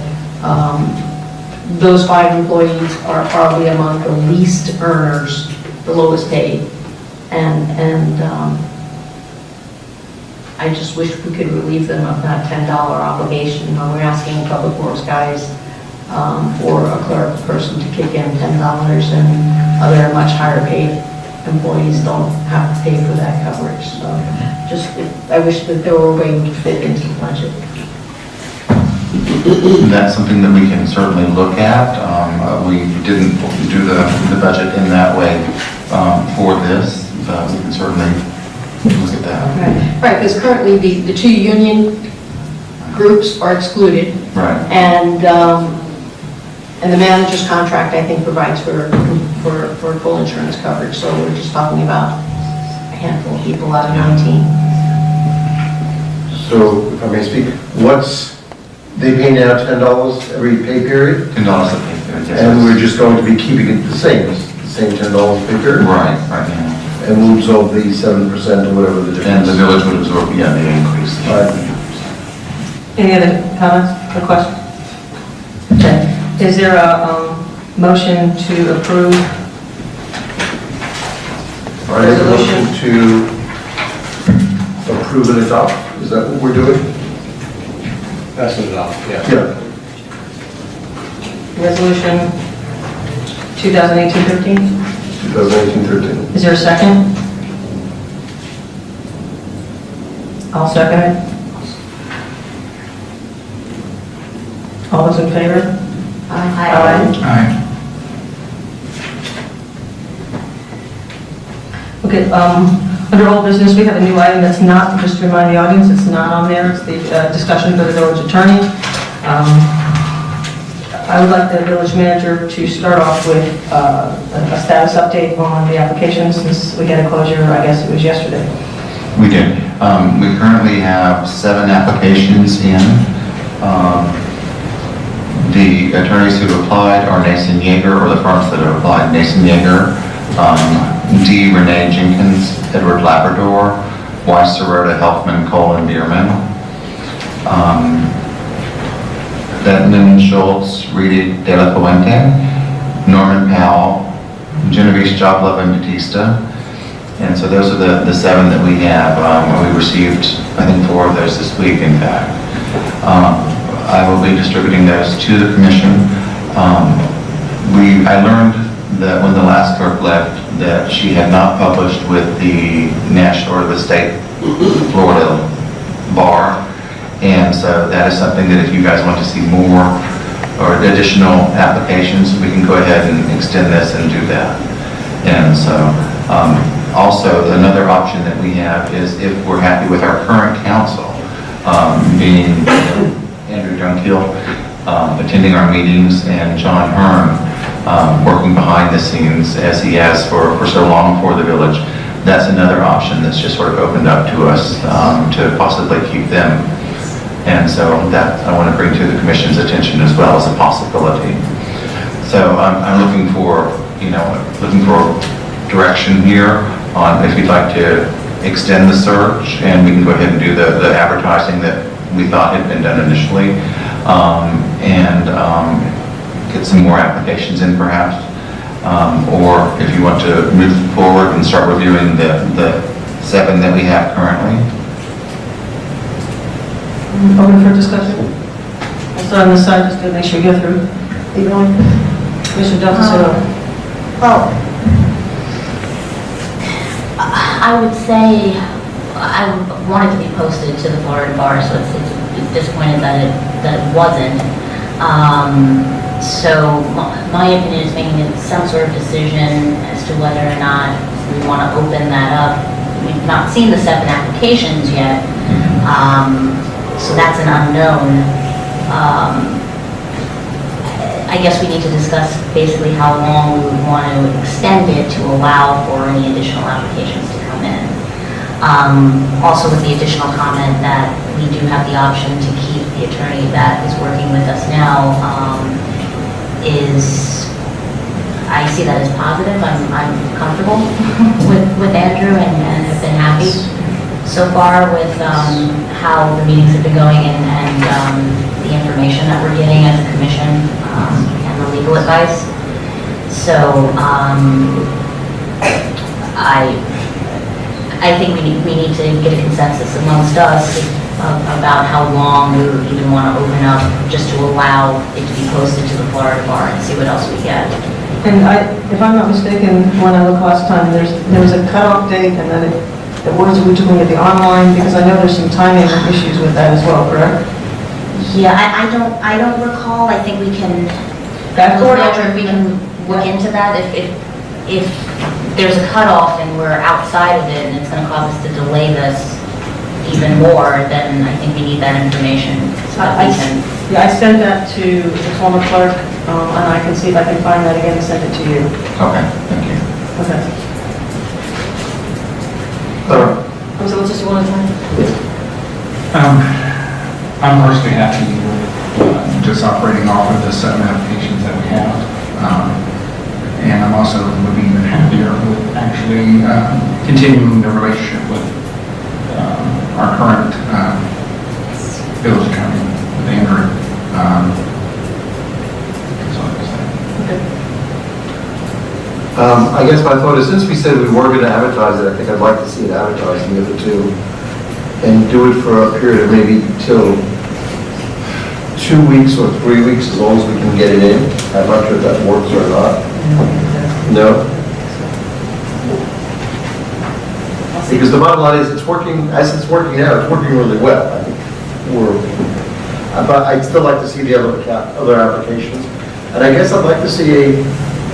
those 5 employees are probably among the least earners, the lowest paid. And I just wish we could relieve them of that $10 obligation. We're asking public works guys for a clerical person to kick in $10, and other much higher paid employees don't have to pay for that coverage. So I wish that there were a way we could fit into the budget. That's something that we can certainly look at. We didn't do the budget in that way for this, but we can certainly look at that. Right, because currently the 2 union groups are excluded. Right. And the manager's contract, I think, provides for full insurance coverage. So we're just talking about a handful of people out of 19. So, if I may speak, they pay now $10 every pay period? $10 a pay period, yes. And we're just going to be keeping it the same $10 pay period? Right now. And we'll absorb the 7% or whatever the difference. And the village would absorb, the increase. Any other comments or questions? Okay. Is there a motion to approve I make a motion to approve and adopt? Is that what we're doing? That's enough, yeah. resolution 2018-13? 2018-13. Is there a second? I'll second it. All those in favor? Aye. Okay, under old business, we have a new item that's not, just to remind the audience, it's not on there, it's the discussion for the village attorney. I would like the village manager to start off with a status update on the application since we had a closure, I guess it was yesterday. We did. We currently have 7 applications in. The attorneys who have applied are Nason Yeager, or the firms that have applied, Nason Yeager, D. Renee Jenkins, Edward Labrador, Weiss Sirota, Helfman, Cole, and Bierman. Bettman Schultz, Rita De La Fuente, Norman Powell, Genevieve Joblove, and Batista. And so those are the 7 that we have. We received, I think, 4 of those this week, in fact. I will be distributing those to the commission. I learned that when the last clerk left, that she had not published with the national or the state Florida bar. And so that is something that if you guys want to see more or additional applications, we can go ahead and extend this and do that. And so also another option that we have is if we're happy with our current council, being Andrew Dunkill, attending our meetings, and John Hearn, working behind the scenes as he has for so long for the village. That's another option that's just sort of opened up to us to possibly keep them. And so that I want to bring to the commission's attention as well as a possibility. So I'm looking for direction here on if you'd like to extend the search, and we can go ahead and do the advertising that we thought had been done initially, and get some more applications in perhaps. Or if you want to move forward and start reviewing the 7 that we have currently. Open for discussion? I'll start on this side just to make sure you go through. Evenly. Commissioner Duffy. Well, I would say I wanted to be posted to the Florida bar, so it's disappointed that it wasn't. So my opinion is making some sort of decision as to whether or not we want to open that up. We've not seen the 7 applications yet, so that's an unknown. I guess we need to discuss basically how long we would want to extend it to allow for any additional applications to come in. Also with the additional comment that we do have the option to keep the attorney that is working with us now, I see that as positive. I'm comfortable with Andrew and have been happy so far with how the meetings have been going and the information that we're getting as a commission and the legal advice. So I think we need to get a consensus amongst us about how long we would even want to open up just to allow it to be posted to the Florida bar and see what else we get. And if I'm not mistaken, when I looked last time, there was a cutoff date and then the words originally at the online, because I know there's some timing issues with that as well, correct? Yeah, I don't recall. I think we can, if we can look into that. If there's a cutoff and we're outside of it and it's going to cause us to delay this even more, then I think we need that information so that we can. Yeah, I sent that to the former clerk, and I can see if I can find that again and send it to you. Okay, thank you. Okay. So what's this you want to say? I'm personally happy with just operating off of the 7 applications that we have. And I'm also living even happier with actually continuing the relationship with our current village attorney, with Andrew. That's all I can say. Okay. I guess my thought is, since we said we were going to advertise it, I think I'd like to see it advertised in the other 2, and do it for a period of maybe till 2 weeks or 3 weeks, as long as we can get it in. I'm not sure if that works or not. No. Because the bottom line is, it's working, as it's working now, it's working really well. I think but I'd still like to see the other applications. And I guess I'd like to see a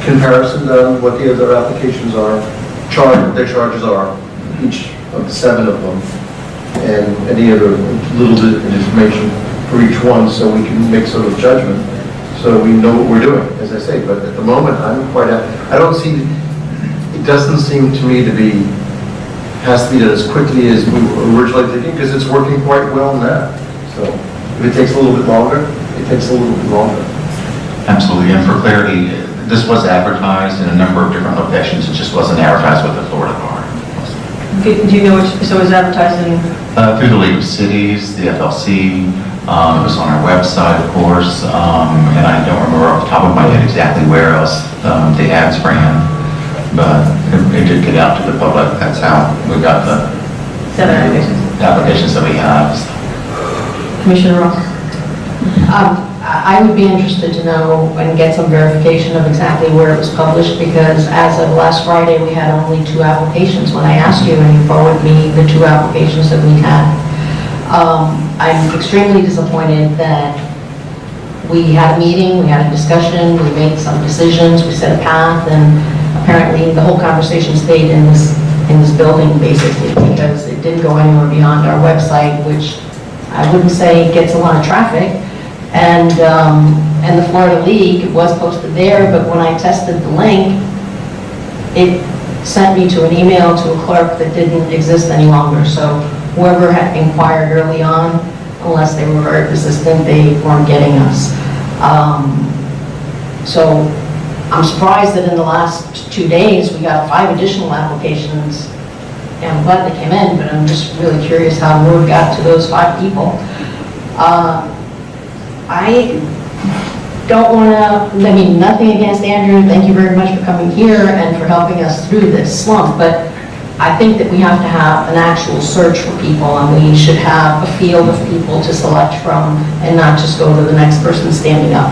comparison done, what the other applications are, what their charges are, each of the 7 of them, and any other little bit of information for each one, so we can make sort of judgment, so we know what we're doing, as I say. But at the moment, I'm quite happy. I don't see, it doesn't seem to me to be, has to be done as quickly as we were originally thinking, because it's working quite well now. So if it takes a little bit longer, it takes a little bit longer. Absolutely, and for clarity, this was advertised in a number of different locations, it just wasn't advertised with the Florida bar. Do you know which, so is advertising? Through the League of Cities, the FLC, it was on our website, of course, and I don't remember off the top of my head exactly where else the ads ran, but it did get out to the public. That's how we got the 7 applications. applications that we have. Commissioner Ross? I would be interested to know and get some verification of exactly where it was published, because as of last Friday, we had only 2 applications when I asked you, and you forwarded me the 2 applications that we had. I'm extremely disappointed that we had a meeting, we had a discussion, we made some decisions, we set a path, and apparently the whole conversation stayed in this building, basically, because it didn't go anywhere beyond our website, which I wouldn't say gets a lot of traffic. And the Florida League was posted there, but when I tested the link, it sent me to an email to a clerk that didn't exist any longer. So whoever had inquired early on, unless they were very persistent, they weren't getting us. So I'm surprised that in the last 2 days, we got 5 additional applications. And I'm glad they came in, but I'm just really curious how word got to those 5 people. I don't want to, I mean, nothing against Andrew. Thank you very much for coming here and for helping us through this slump. But I think that we have to have an actual search for people, and we should have a field of people to select from and not just go to the next person standing up.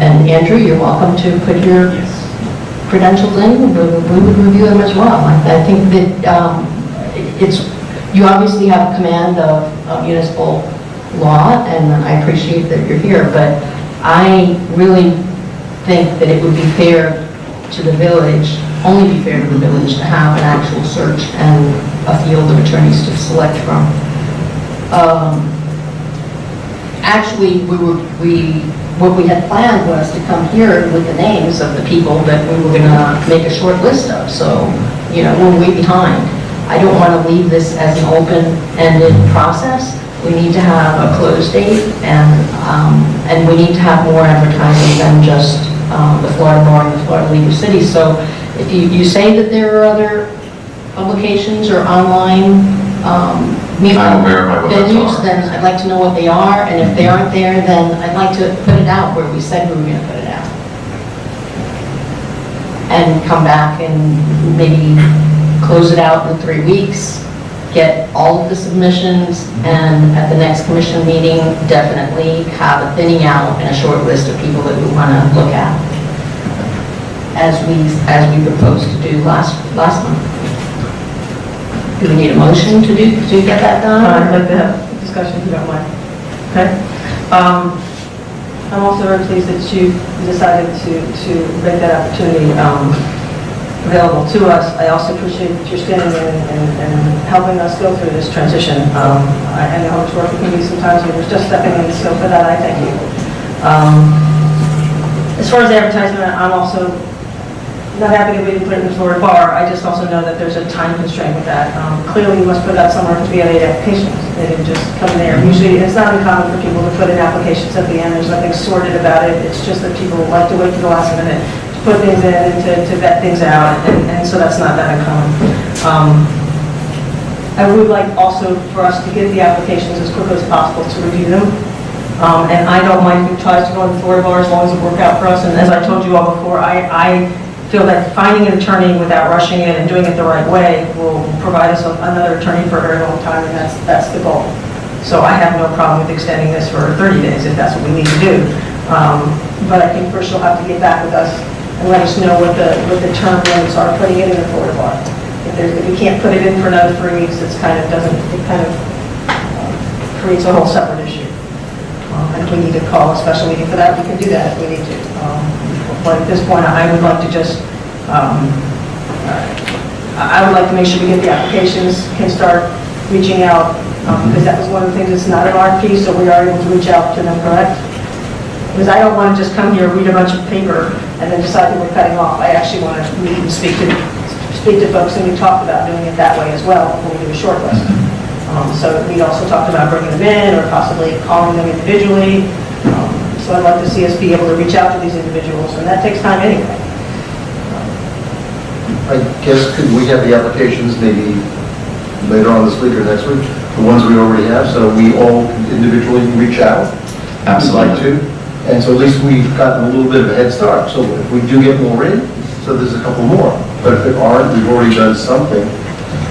And Andrew, you're welcome to put your credentials in. We would review them as well. I think that you obviously have command of municipal law, and I appreciate that you're here, but I really think that it would be fair to the village, only be fair to the village, to have an actual search and a field of attorneys to select from. Actually, what we had planned was to come here with the names of the people that we were going to make a short list of, so, you know, we're way behind. I don't want to leave this as an open-ended process. We need to have a close date, and we need to have more advertising than just the Florida Bar and the Florida League of Cities. So if you say that there are other publications or online I will verify what those venues, are. then I'd like to know what they are, and if they aren't there, then I'd like to put it out where we said we were going to put it out. And come back and maybe close it out in 3 weeks, get all of the submissions, and at the next commission meeting, definitely have a thinning out and a short list of people that we want to look at, as we proposed to do last month. Do we need a motion to get that done? I'd like to have a discussion, if you don't mind. Okay? I'm also very pleased that you decided to make that opportunity available to us. I also appreciate that you're standing in and helping us go through this transition. I know how much work it can be sometimes when you're just stepping in, so for that, I thank you. As far as advertisement, I'm also not happy that we didn't put it in the Florida Bar. I just also know that there's a time constraint with that. Clearly, you must put it out somewhere because we had 8 applications. They didn't just come there. Usually, it's not uncommon for people to put in applications at the end. There's nothing sorted about it. It's just that people like to wait for the last minute to put things in and to vet things out, and so that's not that uncommon. I would like also for us to get the applications as quickly as possible to review them. And I don't mind who tries to go in the Florida Bar as long as it works out for us. And as I told you all before, I feel that finding an attorney without rushing it and doing it the right way will provide us another attorney for a very long time, and that's the goal. So I have no problem with extending this for 30 days if that's what we need to do. But I think first you'll have to get back with us and let us know what the term limits are putting it in the Florida bar. If we can't put it in for another 3 weeks, it kind of creates a whole separate issue. And if we need to call a special meeting for that, we can do that if we need to. But at this point, I would like to just, I would like to make sure we get the applications, can start reaching out, because that was one of the things that's not an RFP, so we are able to reach out to them, correct? Because I don't want to just come here, read a bunch of paper, and then decide that we're cutting off. I actually want to meet and speak to folks, and we talked about doing it that way as well when we do a short list. So we also talked about bringing them in, or possibly calling them individually. So I'd like to see us be able to reach out to these individuals, and that takes time anyway. I guess, could we have the applications maybe later on this week or next week? The ones we already have, so we all individually reach out? If you'd like to. And so at least we've gotten a little bit of a head start. So if we do get more in, so there's a couple more. But if there aren't, we've already done something.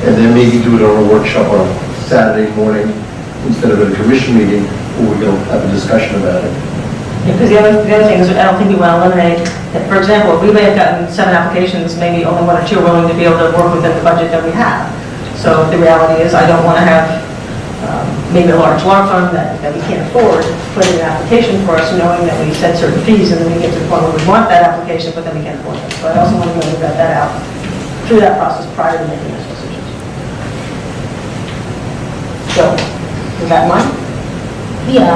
And then maybe do it on a workshop on Saturday morning instead of at a commission meeting where we're going to have a discussion about it. Because the other thing is, I don't think we want to eliminate, for example, if we may have gotten 7 applications, maybe only 1 or 2 are willing to be able to work within the budget that we have. So the reality is, I don't want to have maybe a large law firm that we can't afford put in an application for us, knowing that we set certain fees, and then we get to the point where we want that application, but then we can't afford it. So I also want to be able to vet that out through that process prior to making those decisions. So, with that in mind? Yeah,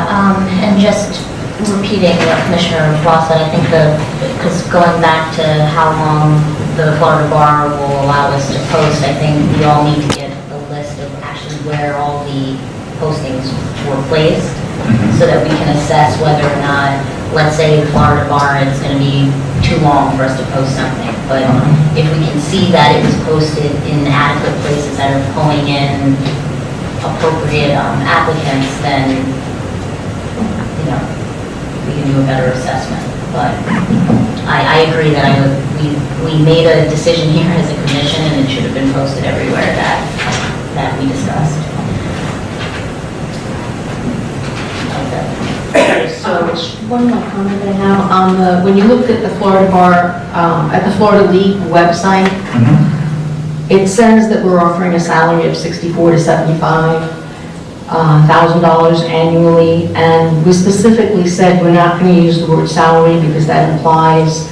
and just repeating what Commissioner Ross said, I think because going back to how long the Florida Bar will allow us to post, I think we all need to get a list of actually where all the postings were placed, so that we can assess whether or not, let's say the Florida Bar, it's going to be too long for us to post something, but if we can see that it was posted in adequate places that are pulling in appropriate applicants, then, we can do a better assessment. But I agree that we made a decision here as a commission, and it should have been posted everywhere that we discussed. So, one more comment I have on when you looked at the Florida Bar, at the Florida League website, it says that we're offering a salary of $64,000 to $75,000 annually, and we specifically said we're not going to use the word salary because that implies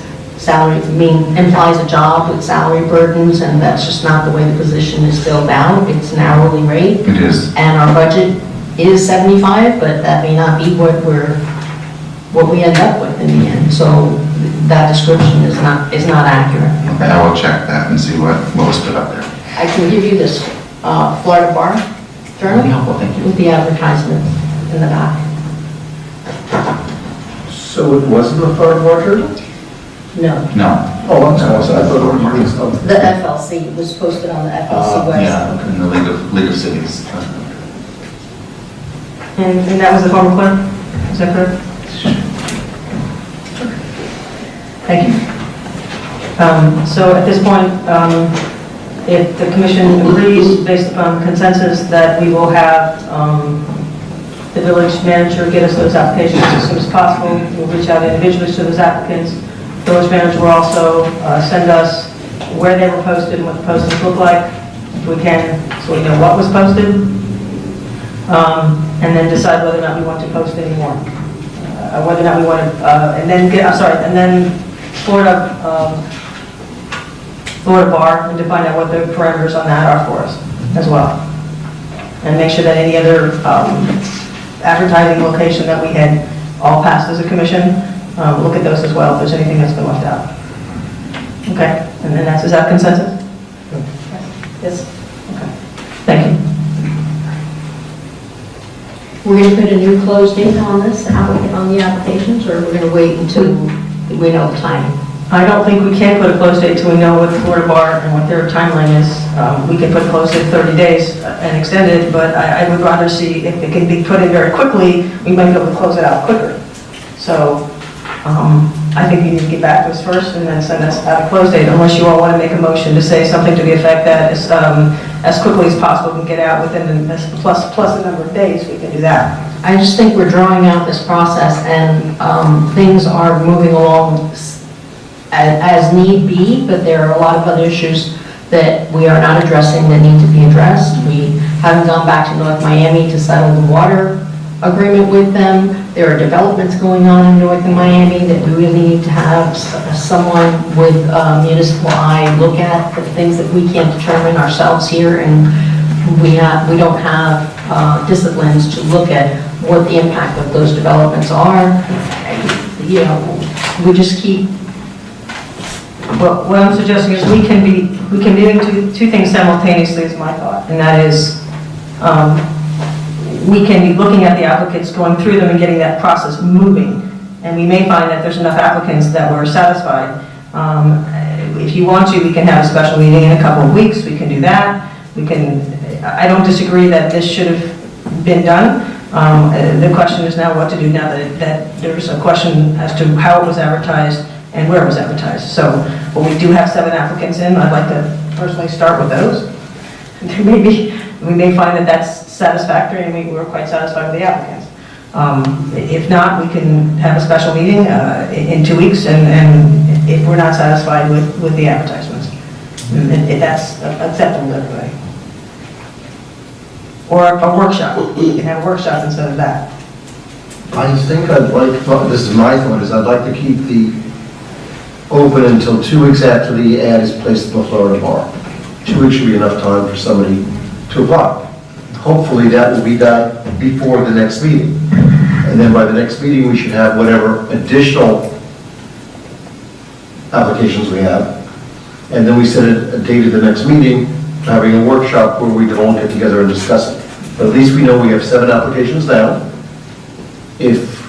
implies a job with salary burdens, and that's just not the way the position is filled out. It's an hourly rate. It is. And our budget is 75, but that may not be what we end up with in the end. So that description is not accurate. Okay, I will check that and see what was put up there. I can give you this Florida Bar Journal. That'd be helpful, thank you. With the advertisement in the back. So it wasn't the Florida Bar Journal? No. No. Oh, I'm sorry, I thought it was something. The FLC was posted on the FLC website. Yeah, in the League of Cities. And that was the former clerk? Is that correct? Thank you. So at this point, if the commission agrees, based upon consensus, that we will have the village manager get us those applications as soon as possible. We'll reach out individually to those applicants. Village manager will also send us where they were posted and what the postings look like, if we can, so we know what was posted, and then decide whether or not we want to post anymore. Whether or not we want to, and then Florida Bar, and to find out what the parameters on that are for us as well. And make sure that any other advertising location that we had all passed as a commission, look at those as well, if there's anything that's been left out. Okay, and then is that consensus? Yes? Okay, thank you. We're going to put a new close date on this, on the applications, or we're going to wait until we know the timing? I don't think we can put a close date until we know what the Florida Bar and what their timeline is. We can put close date 30 days and extend it, but I would rather see if it can be put in very quickly, we might be able to close it out quicker. So I think you need to get back to us first and then send us out a close date, unless you all want to make a motion to say something to the effect that as quickly as possible we can get out within plus a number of days, we can do that. I just think we're drawing out this process, and things are moving along as need be, but there are a lot of other issues that we are not addressing that need to be addressed. We haven't gone back to North Miami to settle the water agreement with them. There are developments going on in North Miami that we really need to have someone with municipal eye look at, the things that we can't determine ourselves here, and we don't have disciplines to look at what the impact of those developments are. You know, we just keep. Well, what I'm suggesting is we can be doing two things simultaneously is my thought, and that is, we can be looking at the applicants, going through them and getting that process moving, and we may find that there's enough applicants that we're satisfied. If you want to, we can have a special meeting in a couple of weeks, we can do that. I don't disagree that this should have been done. The question is now what to do now that there's a question as to how it was advertised and where it was advertised. So, well, we do have 7 applicants in. I'd like to personally start with those. Maybe we may find that that's satisfactory and we're quite satisfied with the applicants. If not, we can have a special meeting in 2 weeks, and if we're not satisfied with the advertisements, if that's acceptable to everybody. Or a workshop. We can have a workshop instead of that. I think this is my thought, is I'd like to keep the open until 2 weeks after the ad is placed in the Florida bar. 2 weeks should be enough time for somebody to apply. Hopefully that will be done before the next meeting. And then by the next meeting, we should have whatever additional applications we have. And then we set a date of the next meeting, having a workshop where we can all get together and discuss it. But at least we know we have 7 applications now. If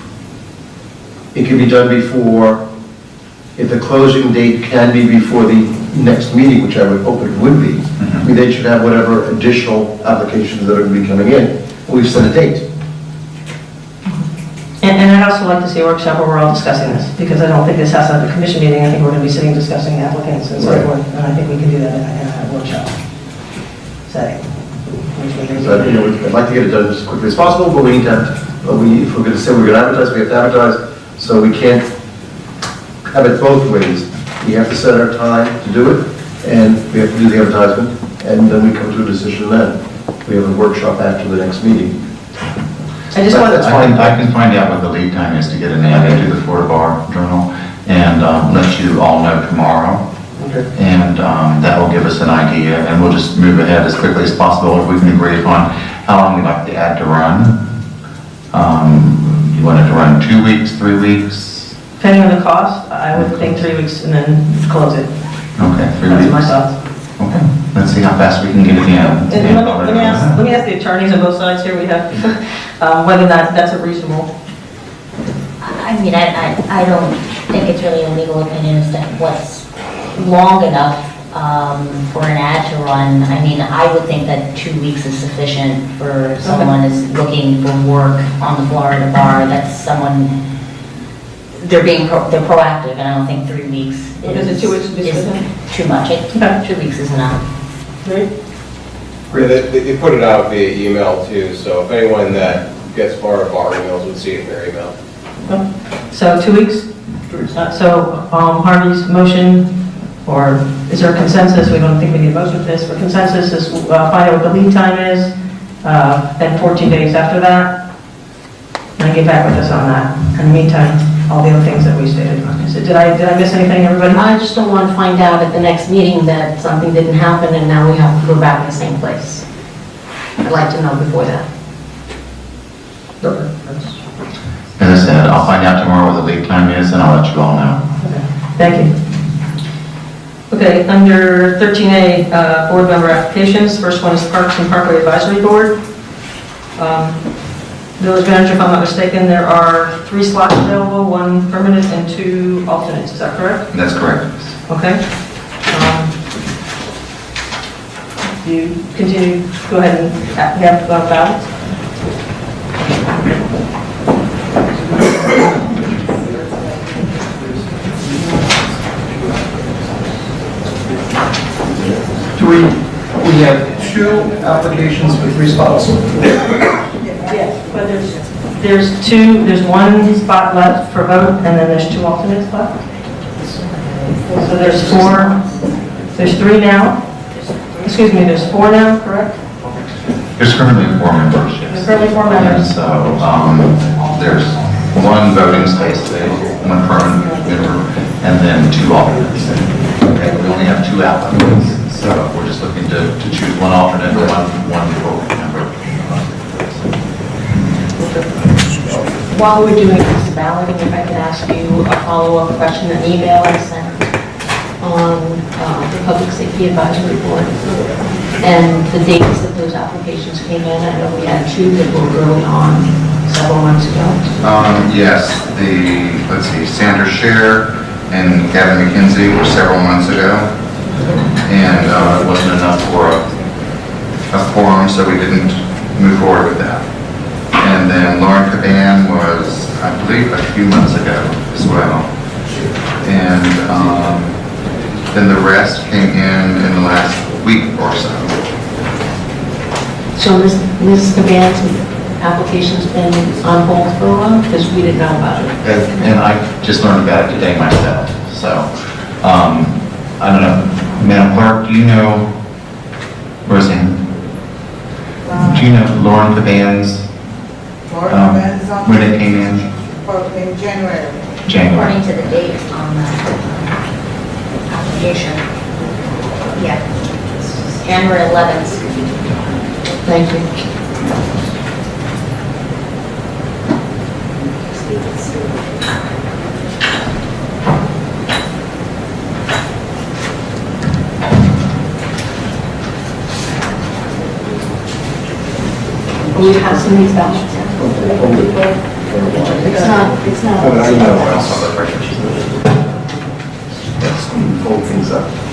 it can be done before, if the closing date can be before the next meeting, which I would hope it would be, we then should have whatever additional applications that are going to be coming in. We've set a date. And I'd also like to see a workshop where we're all discussing this, because I don't think this has to have a commission meeting. I think we're going to be sitting discussing applicants and so Right. forth, and I think we can do that in a workshop setting. So, I'd like to get it done as quickly as possible, but we need to, if we're going to say we're going to advertise, we have to advertise, so we can't have it both ways. We have to set our time to do it, and we have to do the advertisement, and then we come to a decision then. We have a workshop after the next meeting. I just want That's to, fine. I can find out what the lead time is to get an ad into the Florida Bar Journal, and let you all know tomorrow. Okay. And that will give us an idea, and we'll just move ahead as quickly as possible if we can agree upon how long we'd like the ad to run. You want it to run 2 weeks, 3 weeks? depending on the cost, I would think 3 weeks and then close it. Okay, 3 That's weeks. my thoughts. Okay, let's see how fast we can get it in. And let me ask the attorneys on both sides here, we have, whether or not that's a reasonable. I mean, I don't think it's really a legal opinion as to what's long enough for an ad to run. I mean, I would think that 2 weeks is sufficient for someone is looking for work on the Florida bar. That's someone, they're proactive, and I don't think 3 weeks Is it 2 weeks to be is sufficient? too much. Okay. 2 weeks is enough. Great. They put it out via email too, so if anyone that gets Florida bar emails would see it in their email. So 2 weeks? So Harvey's motion, or is there a consensus? We don't think we need a motion for this. For consensus is find out what the lead time is, then 14 days after that, and get back with us on that. In the meantime, all the other things that we stated. Did I miss anything, everybody? I just don't want to find out at the next meeting that something didn't happen and now we have to go back in the same place. I'd like to know before that. As I said, I'll find out tomorrow what the lead time is, and I'll let you all know. Okay. Thank you. Okay, under 13A, board member applications. First one is Parks and Parkway Advisory Board. Village manager, if I'm not mistaken, there are 3 slots available, 1 permanent and 2 alternates. Is that correct? That's correct. Okay. You continue, go ahead and have ballots. We have 2 applications for 3 spots. Yes, but there's 1 spot left for vote, and then there's 2 alternates left. So there's three now? Excuse me, there's four now, correct? There's currently 4 members, yes. There's currently 4 And members. so, there's 1 voting space available, 1 current member, and then 2 alternates. Okay, we only have 2 applicants, so we're just looking to choose 1 alternate and one full member. While we're doing this balloting, if I could ask you a follow-up question, an email I sent on the Public Safety Advisory Board, and the dates that those applications came in. I know we had 2 that were early on several months ago. Yes, let's see, Sandra Scher and Gavin McKenzie were several months ago, and it wasn't enough for a quorum, so we didn't move forward with that. And then Lauren Caban was, I believe, a few months ago as well. And then the rest came in the last week or so. So Ms. Caban's application's been on hold for a while, because we didn't know about it. And I just learned about it today myself, so, I don't know. Madam Clerk, do you know, Roseanne? Do you know Lauren Caban's, when it came in? In January. January. According to the date on the application. Yeah. January 11th. Thank you. Are we passing these ballots? It's not. I know, let's hold things up.